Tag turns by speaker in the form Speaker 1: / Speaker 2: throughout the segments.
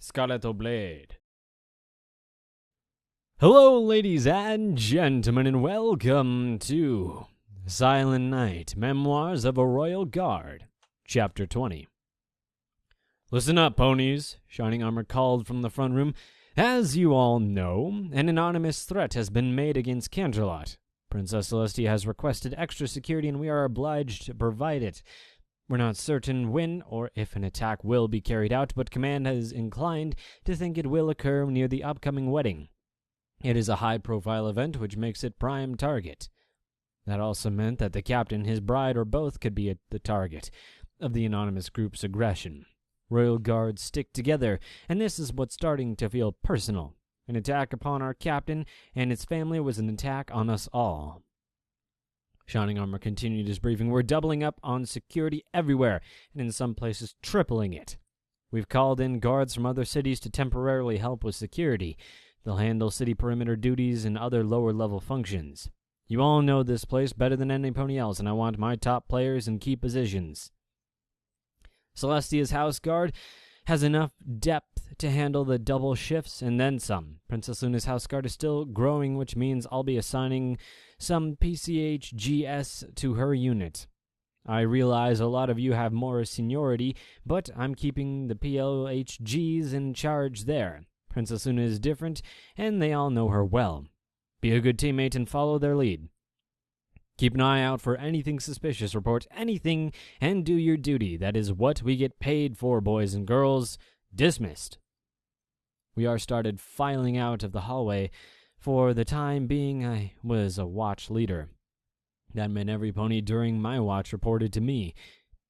Speaker 1: Scarlett Blade. Hello, ladies and gentlemen, and welcome to Silent Night, Memoirs of a Royal Guard, Chapter 20. Listen up, ponies, Shining Armor called from the front room. As you all know, an anonymous threat has been made against Canterlot. Princess Celestia has requested extra security, and we are obliged to provide it. We're not certain when or if an attack will be carried out, but Command is inclined to think it will occur near the upcoming wedding. It is a high-profile event, which makes it prime target. That also meant that the captain, his bride, or both could be the target of the anonymous group's aggression. Royal Guards stick together, and this is what's starting to feel personal. An attack upon our captain and his family was an attack on us all. Shining Armor continued his briefing. We're doubling up on security everywhere, and in some places tripling it. We've called in guards from other cities to temporarily help with security. They'll handle city perimeter duties and other lower-level functions. You all know this place better than any pony else, and I want my top players in key positions. Celestia's house guard has enough depth to handle the double shifts and then some. Princess Luna's house guard is still growing, which means I'll be assigning some PCHGS to her unit. I realize a lot of you have more seniority, but I'm keeping the PLHGs in charge there. Princess Luna is different, and they all know her well. Be a good teammate and follow their lead. Keep an eye out for anything suspicious, report anything, and do your duty. That is what we get paid for, boys and girls. Dismissed. We are started filing out of the hallway. For the time being, I was a watch leader. That meant every pony during my watch reported to me.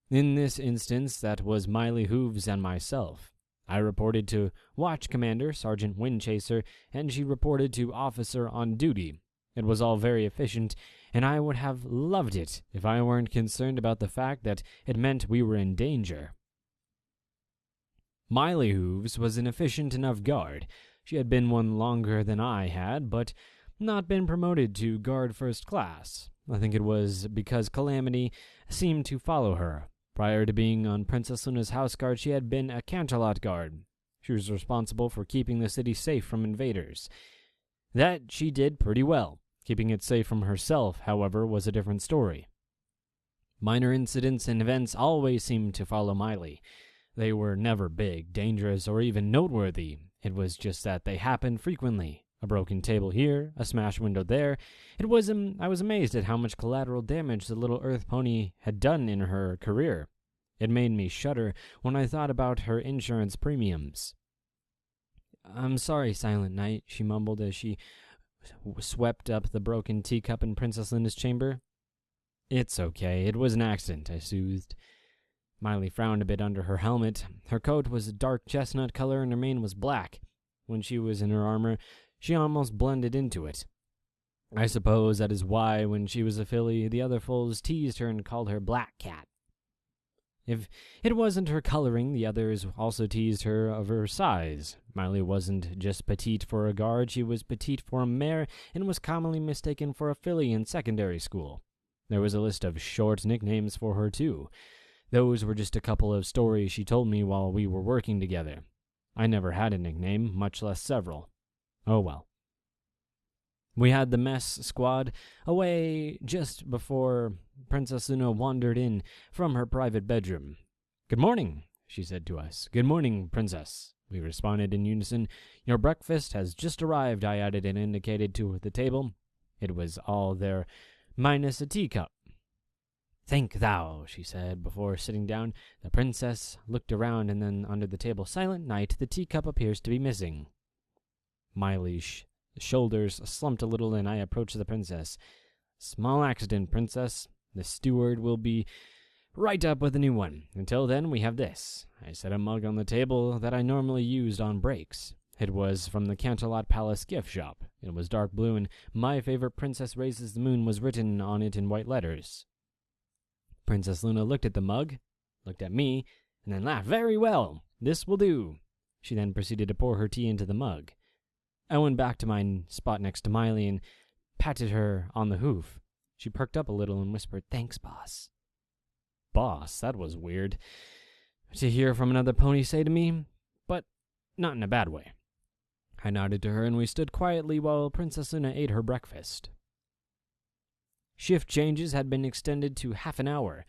Speaker 1: In this instance, that was Miley Hooves and myself. I reported to Watch Commander, Sergeant Windchaser, and she reported to Officer on Duty. It was all very efficient, and I would have loved it if I weren't concerned about the fact that it meant we were in danger. Miley Hooves was an efficient enough guard. She had been one longer than I had, but not been promoted to guard first class. I think it was because Calamity seemed to follow her. Prior to being on Princess Luna's house guard, she had been a Canterlot guard. She was responsible for keeping the city safe from invaders. That she did pretty well. Keeping it safe from herself, however, was a different story. Minor incidents and events always seemed to follow Miley. They were never big, dangerous, or even noteworthy. It was just that they happened frequently. A broken table here, a smashed window there. I was amazed at how much collateral damage the little Earth pony had done in her career. It made me shudder when I thought about her insurance premiums. "I'm sorry, Silent Night," she mumbled as she swept up the broken teacup in Princess Linda's chamber. "It's okay. It was an accident," I soothed. Miley frowned a bit under her helmet. Her coat was a dark chestnut color and her mane was black. When she was in her armor, she almost blended into it. I suppose that is why, when she was a filly, the other foals teased her and called her Black Cat. If it wasn't her coloring, the others also teased her of her size. Miley wasn't just petite for a guard, she was petite for a mare and was commonly mistaken for a filly in secondary school. There was a list of short nicknames for her, too. Those were just a couple of stories she told me while we were working together. I never had a nickname, much less several. Oh well. We had the mess squad away just before Princess Luna wandered in from her private bedroom. "Good morning," she said to us. "Good morning, Princess." We responded in unison. "Your breakfast has just arrived," I added and indicated to the table. It was all there, minus a teacup. "Thank thou," she said, before sitting down. The princess looked around and then under the table. "Silent Night, the teacup appears to be missing." Miley's shoulders slumped a little, and I approached the princess. "Small accident, Princess. The steward will be right up with a new one. Until then, we have this." I set a mug on the table that I normally used on breaks. It was from the Canterlot Palace gift shop. It was dark blue, and "My favorite princess raises the moon" was written on it in white letters. Princess Luna looked at the mug, looked at me, and then laughed. "Very well. This will do." She then proceeded to pour her tea into the mug. I went back to my spot next to Miley and patted her on the hoof. She perked up a little and whispered, "Thanks, boss." Boss, that was weird to hear from another pony say to me, but not in a bad way. I nodded to her, and we stood quietly while Princess Luna ate her breakfast. Shift changes had been extended to half an hour.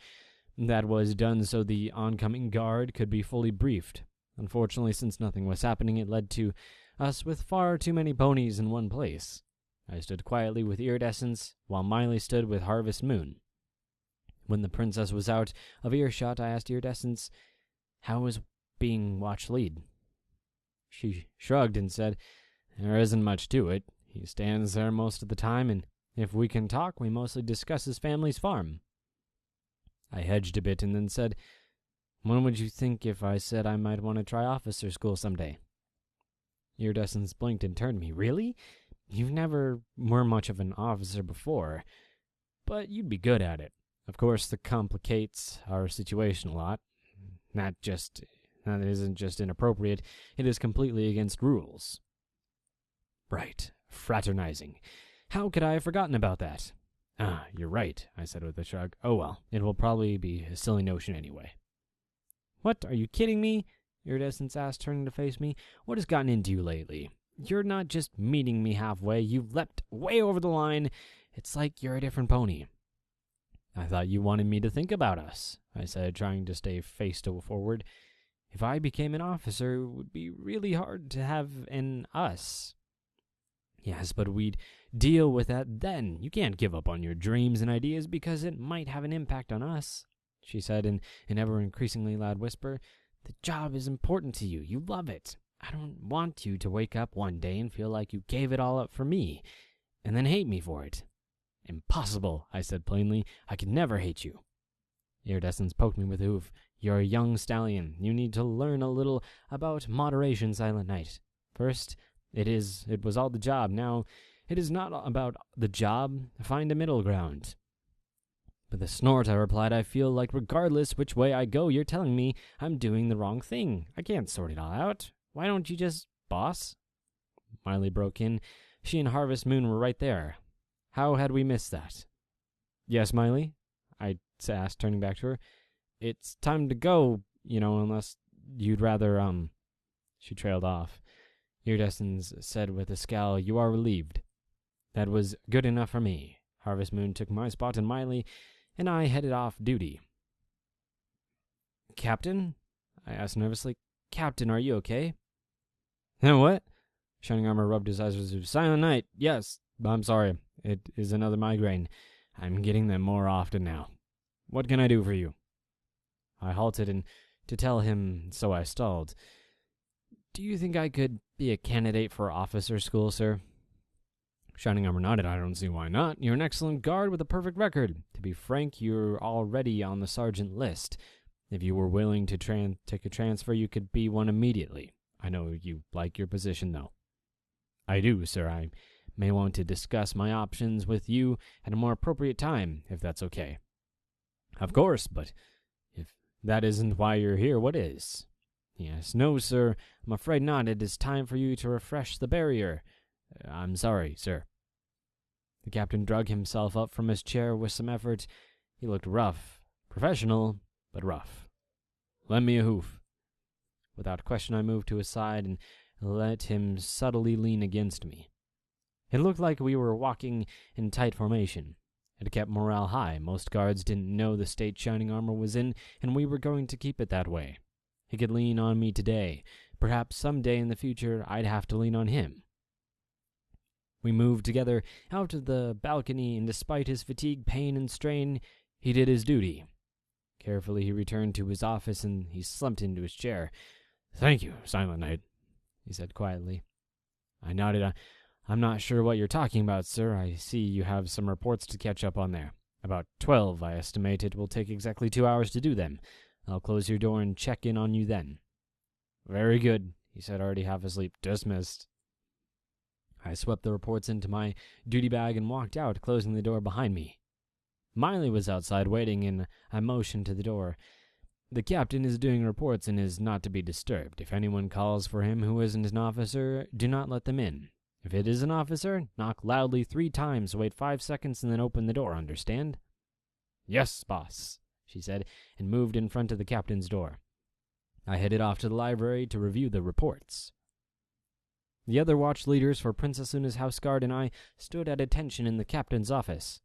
Speaker 1: That was done so the oncoming guard could be fully briefed. Unfortunately, since nothing was happening, it led to us with far too many ponies in one place. I stood quietly with Iridescence, while Miley stood with Harvest Moon. When the princess was out of earshot, I asked Iridescence, how was being watch lead? She shrugged and said, there isn't much to it. He stands there most of the time, and if we can talk, we mostly discuss his family's farm. I hedged a bit and then said, when would you think if I said I might want to try officer school someday? Iridescence blinked and turned to me. Really? You never were much of an officer before, but you'd be good at it. Of course, that complicates our situation a lot. That isn't just inappropriate, it is completely against rules. Right, fraternizing. How could I have forgotten about that? Ah, you're right, I said with a shrug. Oh well, it will probably be a silly notion anyway. What, are you kidding me? Iridescence asked, turning to face me. What has gotten into you lately? You're not just meeting me halfway, you've leapt way over the line. It's like you're a different pony. I thought you wanted me to think about us, I said, trying to stay face forward. If I became an officer, it would be really hard to have an us. Yes, but we'd deal with that then. You can't give up on your dreams and ideas because it might have an impact on us, she said in an ever-increasingly loud whisper. The job is important to you. You love it. I don't want you to wake up one day and feel like you gave it all up for me, and then hate me for it. Impossible, I said plainly. I could never hate you. Iridescence poked me with a hoof. You're a young stallion. You need to learn a little about moderation, Silent Knight. First, it was all the job. Now, it is not about the job. Find a middle ground. With a snort, I replied, I feel like regardless which way I go, you're telling me I'm doing the wrong thing. I can't sort it all out. Why don't you just, boss? Miley broke in. She and Harvest Moon were right there. How had we missed that? Yes, Miley? I asked, turning back to her. It's time to go, unless you'd rather, She trailed off. Iridescence said with a scowl, you are relieved. That was good enough for me. Harvest Moon took my spot, and Miley and I headed off duty. Captain? I asked nervously. Captain, are you okay? What? Shining Armor rubbed his eyes with Silent Knight. Yes, I'm sorry. It is another migraine. I'm getting them more often now. What can I do for you? I halted, and to tell him, so I stalled. Do you think I could be a candidate for officer school, sir? Shining Armor nodded. I don't see why not. You're an excellent guard with a perfect record. To be frank, you're already on the sergeant list. If you were willing to take a transfer, you could be one immediately. I know you like your position, though. I do, sir. I may want to discuss my options with you at a more appropriate time, if that's okay. Of course, but if that isn't why you're here, what is? Yes, no, sir. I'm afraid not. It is time for you to refresh the barrier. I'm sorry, sir. The captain drug himself up from his chair with some effort. He looked rough. Professional, but rough. Lend me a hoof. Without question, I moved to his side and let him subtly lean against me. It looked like we were walking in tight formation. It kept morale high. Most guards didn't know the state Shining Armor was in, and we were going to keep it that way. He could lean on me today. Perhaps someday in the future, I'd have to lean on him. We moved together out of the balcony, and despite his fatigue, pain, and strain, he did his duty. Carefully, he returned to his office, and he slumped into his chair. Thank you, Silent Knight, he said quietly. I nodded. I'm not sure what you're talking about, sir. I see you have some reports to catch up on there. About 12, I estimate. It will take exactly 2 hours to do them. I'll close your door and check in on you then. Very good, he said, already half asleep. Dismissed. I swept the reports into my duty bag and walked out, closing the door behind me. Miley was outside waiting, and I motioned to the door. The captain is doing reports and is not to be disturbed. If anyone calls for him who isn't an officer, do not let them in. If it is an officer, knock loudly 3 times, wait 5 seconds, and then open the door, understand? Yes, boss, she said, and moved in front of the captain's door. I headed off to the library to review the reports. The other watch leaders for Princess Una's house guard and I stood at attention in the captain's office.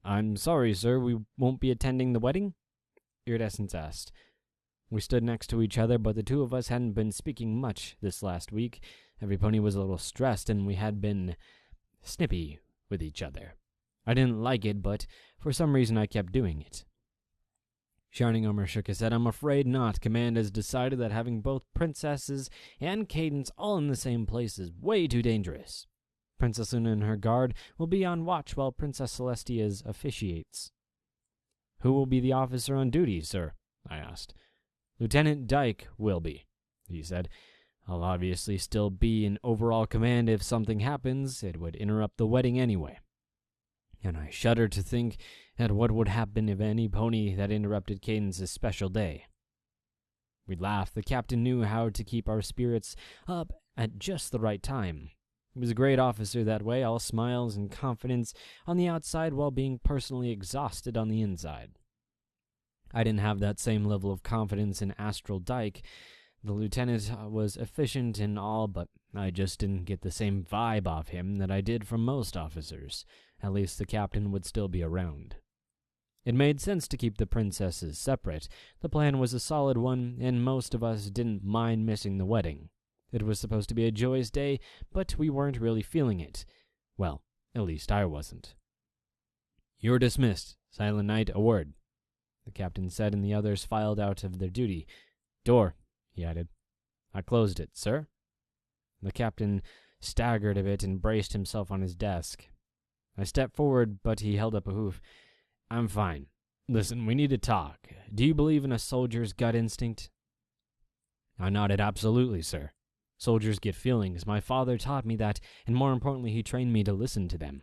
Speaker 1: "I'm sorry, sir, we won't be attending the wedding?" Iridescence asked. We stood next to each other, but the two of us hadn't been speaking much this last week. Every pony was a little stressed, and we had been snippy with each other. I didn't like it, but for some reason I kept doing it. Shining Armor shook his head. "I'm afraid not. Command has decided that having both princesses and Cadence all in the same place is way too dangerous. Princess Una and her guard will be on watch while Princess Celestia officiates." "Who will be the officer on duty, sir?" I asked. "Lieutenant Dyke will be," he said. "I'll obviously still be in overall command if something happens. It would interrupt the wedding anyway." And I shuddered to think at what would happen if any pony that interrupted Cadence's special day. We laughed. The captain knew how to keep our spirits up at just the right time. He was a great officer that way, all smiles and confidence on the outside while being personally exhausted on the inside. I didn't have that same level of confidence in Astral Dyke. The lieutenant was efficient and all, but I just didn't get the same vibe off him that I did from most officers. At least the captain would still be around. It made sense to keep the princesses separate. The plan was a solid one, and most of us didn't mind missing the wedding. It was supposed to be a joyous day, but we weren't really feeling it. Well, at least I wasn't. "You're dismissed. Silent Night, a word," the captain said, and the others filed out of their duty. "Door," he added. "I closed it, sir." The captain staggered a bit and braced himself on his desk. I stepped forward, but he held up a hoof. "I'm fine. Listen, we need to talk. Do you believe in a soldier's gut instinct?" I nodded. "Absolutely, sir. Soldiers get feelings. My father taught me that, and more importantly, he trained me to listen to them."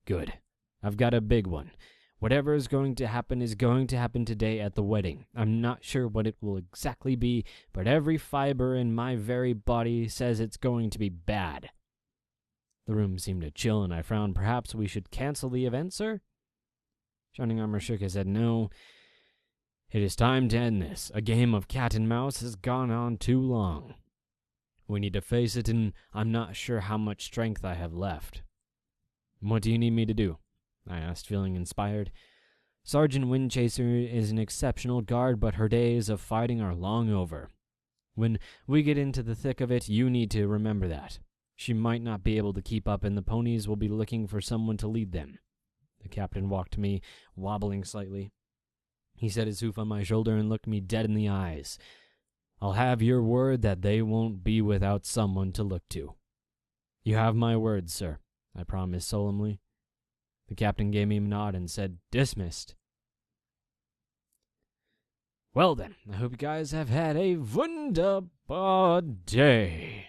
Speaker 1: "Good. I've got a big one. Whatever is going to happen is going to happen today at the wedding. I'm not sure what it will exactly be, but every fiber in my very body says it's going to be bad." The room seemed to chill, and I frowned. "Perhaps we should cancel the event, sir?" Shining Armor shook his head. "No. It is time to end this. A game of cat and mouse has gone on too long. We need to face it, and I'm not sure how much strength I have left." "What do you need me to do?" I asked, feeling inspired. "Sergeant Windchaser is an exceptional guard, but her days of fighting are long over. When we get into the thick of it, you need to remember that. She might not be able to keep up, and the ponies will be looking for someone to lead them." The captain walked to me, wobbling slightly. He set his hoof on my shoulder and looked me dead in the eyes. "I'll have your word that they won't be without someone to look to." "You have my word, sir," I promised solemnly. The captain gave me a nod and said, "Dismissed." Well then, I hope you guys have had a wunderbar day.